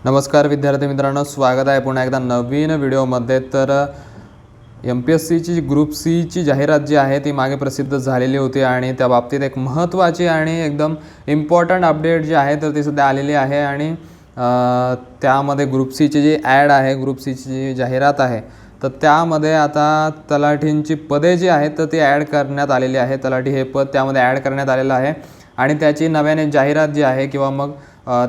नमस्कार विद्यार्थी मित्रांनो, स्वागत आहे पुन्हा एकदा नवीन व्हिडिओमध्ये। तर MPSCची ग्रुप सीची जाहिरात जी आहे ती मागे प्रसिद्ध झालेली होती आणि त्या बाबतीत एक महत्त्वाची आणि एकदम इम्पॉर्टंट अपडेट जी आहे तर ती सध्या आलेली आहे आणि त्यामध्ये ग्रुप सीची जी ॲड आहे, ग्रुप सीची जी जाहिरात आहे तर त्यामध्ये आता तलाठींची पदे जी आहेत तर ती ॲड करण्यात आलेली आहे। तलाठी हे पद त्यामध्ये ॲड करण्यात आलेलं आहे आणि त्याची नव्याने जाहिरात जी आहे किंवा मग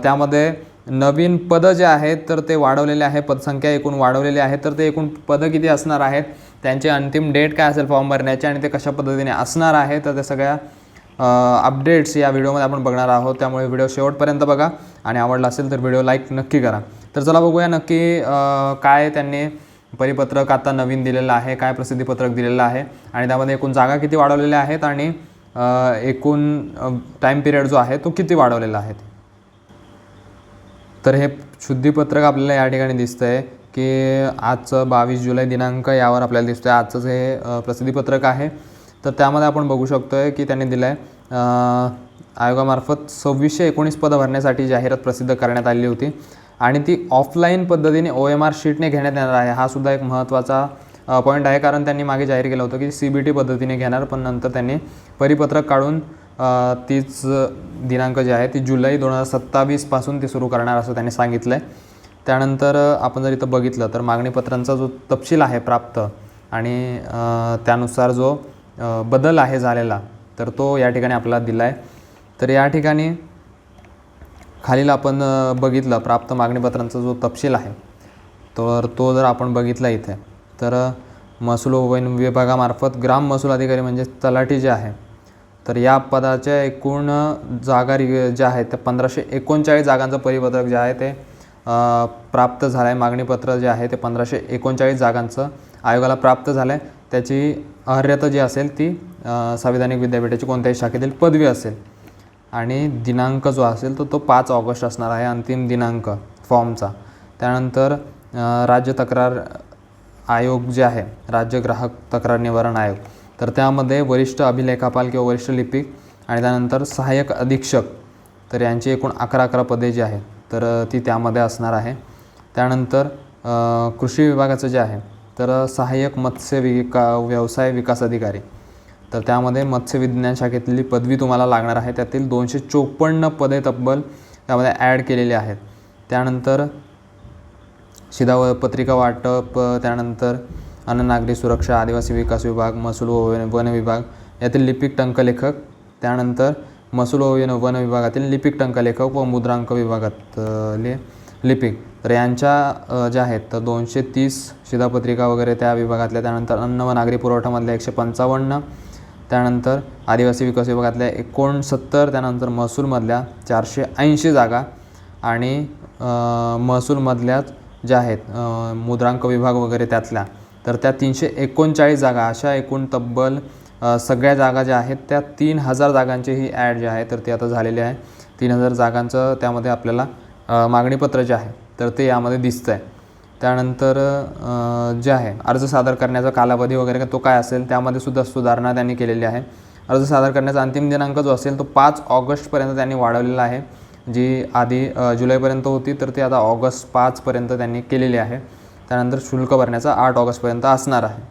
त्यामध्ये नवीन पद जे आहेत तर ते वाढवलेले आहे, पदसंख्या एकूण वाढवलेली आहे। तर ते एकूण पद किती असणार आहेत, त्यांची अंतिम डेट काय असेल फॉर्म भरण्याची आणि ते कशा पद्धतीने असणार आहे तर त्या सगळ्या अपडेट्स या व्हिडिओमध्ये आपण बघणार आहोत। त्यामुळे व्हिडिओ शेवटपर्यंत बघा आणि आवडला असेल तर व्हिडिओ लाईक नक्की करा। तर चला बघूया नक्की काय त्यांनी परिपत्रक आता नवीन दिलेलं आहे, काय प्रसिद्धीपत्रक दिलेलं आहे आणि त्यामध्ये एकूण जागा किती वाढवलेल्या आहेत आणि एकूण टाईम पिरियड जो आहे तो किती वाढवलेला आहे। तर हे शुद्धीपत्रक आपल्याला या ठिकाणी दिसतंय की आजचं 22 जुलै दिनांक यावर आपल्याला दिसतंय आजचं हे प्रसिद्धीपत्रक आहे। तर त्यामध्ये आपण बघू शकतोय की त्यांनी दिलं आहे आयोगामार्फत 2619 पदं भरण्यासाठी जाहिरात प्रसिद्ध करण्यात आली होती आणि ती ऑफलाईन पद्धतीने OMR शीटने घेण्यात येणार आहे। हा सुद्धा एक महत्त्वाचा पॉईंट आहे, कारण त्यांनी मागे जाहीर केलं होतं की CBT पद्धतीने घेणार, पण नंतर त्यांनी परिपत्रक काढून तीच दिनांक जे आहे ती जुलै 2027 पासून ती सुरू करणार असं त्यांनी सांगितलं आहे। त्यानंतर आपण जर इथं बघितलं तर मागणीपत्रांचा जो तपशील आहे प्राप्त आणि त्यानुसार जो बदल आहे झालेला तर तो या ठिकाणी आपल्याला दिला आहे। तर या ठिकाणी खालील आपण बघितलं प्राप्त मागणीपत्रांचा जो तपशील आहे तर तो जर आपण बघितला इथे तर महसूल विभागामार्फत ग्राम महसूल अधिकारी म्हणजे तलाठी जे आहे तर या पदाच्या एकूण जागा ज्या आहेत त्या 1539 जागांचं परिपत्रक जे आहे ते प्राप्त झालं आहे। मागणीपत्र जे आहे ते 1539 जागांचं आयोगाला प्राप्त झालं आहे। त्याची अर्हता जी असेल ती संविधानिक विद्यापीठाची कोणत्याही शाखेतील पदवी असेल आणि दिनांक जो असेल तो 5 ऑगस्ट असणार आहे अंतिम दिनांक फॉर्मचा। त्यानंतर राज्य तक्रार आयोग जे आहे, राज्य ग्राहक तक्रार निवारण आयोग, तर त्यामध्ये वरिष्ठ अभिलेखापाल किंवा वरिष्ठ लिपिक आणि त्यानंतर सहाय्यक अधीक्षक तर यांची एकूण 11 पदे जी आहेत तर ती त्यामध्ये असणार आहे। त्यानंतर कृषी विभागाचं जे आहे तर सहाय्यक मत्स्य व्यवसाय विकास अधिकारी तर त्यामध्ये मत्स्य विज्ञान शाखेतली पदवी तुम्हाला लागणार आहे। त्यातील 254 पदे तब्बल त्यामध्ये ॲड केलेली आहेत। त्यानंतर शिधापत्रिका वाटप, त्यानंतर अन्न नागरी सुरक्षा, आदिवासी विकास विभाग, महसूल व वन विभाग यातील लिपिक टंकलेखक, त्यानंतर महसूल व वन विभागातील लिपिक टंकलेखक व मुद्रांक विभागातले लिपिक तर यांच्या ज्या आहेत तर 230 शिधापत्रिका वगैरे त्या विभागातल्या। त्यानंतर अन्न व नागरी पुरवठामधल्या 155, त्यानंतर आदिवासी विकास विभागातल्या 69, त्यानंतर महसूलमधल्या 480 जागा आणि महसूलमधल्याच ज्या आहेत मुद्रांक विभाग वगैरे त्यातल्या तर त्या 339 जागा, अशा एकूण तब्बल सगळ्या जागा ज्या आहेत त्या 3000 जागांची ही ॲड जी आहे तर ती आता झालेली आहे। 3000 जागांचं त्यामध्ये आपल्याला मागणीपत्र जे आहे तर ते यामध्ये दिसतं आहे। त्यानंतर जे आहे अर्ज सादर करण्याचा कालावधी वगैरे तो काय असेल त्यामध्ये सुद्धा सुधारणा त्यांनी केलेली आहे। अर्ज सादर करण्याचा अंतिम दिनांक जो असेल तो 5 ऑगस्टपर्यंत त्यांनी वाढवलेला आहे। जी आधी जुलैपर्यंत होती तर ती आता ऑगस्ट 5 पर्यंत त्यांनी केलेली आहे। त्यानंतर शुल्क भरण्याचा 8 ऑगस्टपर्यंत असणार आहे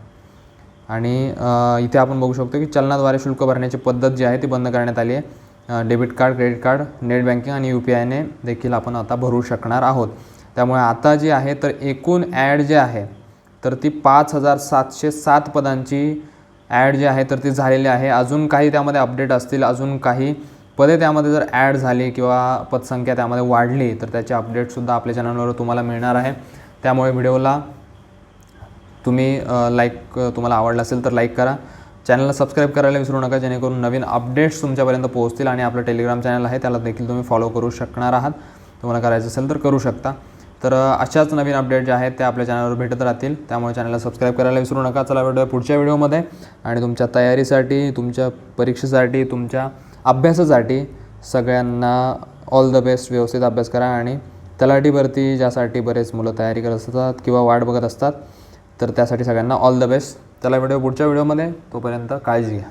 आणि इथे आपण बघू शकतो की चलनाद्वारे शुल्क भरण्याची पद्धत जी आहे ती बंद करण्यात आली आहे। Debit card, credit card, net banking आणि UPIने देखील आपण आता भरू शकणार आहोत। त्यामुळे आता जी आहे तर एकूण ॲड जी आहे तर ती 5707 पदांची ॲड जी आहे तर ती झालेली आहे। अजून काही त्यामध्ये अपडेट असतील, अजून काही पदे त्यामध्ये जर ॲड झाली किंवा पदसंख्या त्यामध्ये वाढली तर त्याचे अपडेटसुद्धा आपल्या चॅनलवर तुम्हाला मिळणार आहे। त्यामुळे व्हिडिओला तुम्ही तुम्हाला आवडला असेल तर लाईक करा, चॅनलला सबस्क्राईब करायला विसरू नका जेणेकरून नवीन अपडेट्स तुमच्यापर्यंत पोहोचतील आणि आपलं टेलिग्राम चॅनल आहे त्याला देखील तुम्ही फॉलो करू शकणार आहात। तुम्हाला करायचं असेल तर करू शकता। तर अशाच नवीन अपडेट जे आहेत त्या आपल्या चॅनलवर भेटत राहतील, त्यामुळे चॅनलला सबस्क्राईब करायला विसरू नका। चला भेटूया पुढच्या व्हिडिओमध्ये आणि तुमच्या तयारीसाठी, तुमच्या परीक्षेसाठी, तुमच्या अभ्यासासाठी सगळ्यांना ऑल द बेस्ट। व्यवस्थित अभ्यास करा आणि तलाठी भरती ज्यासाठी बरेच मुलं तयारी करत असतात किंवा वाट बघत असतात तर त्यासाठी सगळ्यांना ऑल द बेस्ट। चला पुढच्या व्हिडिओमध्ये, तोपर्यंत काळजी घ्या।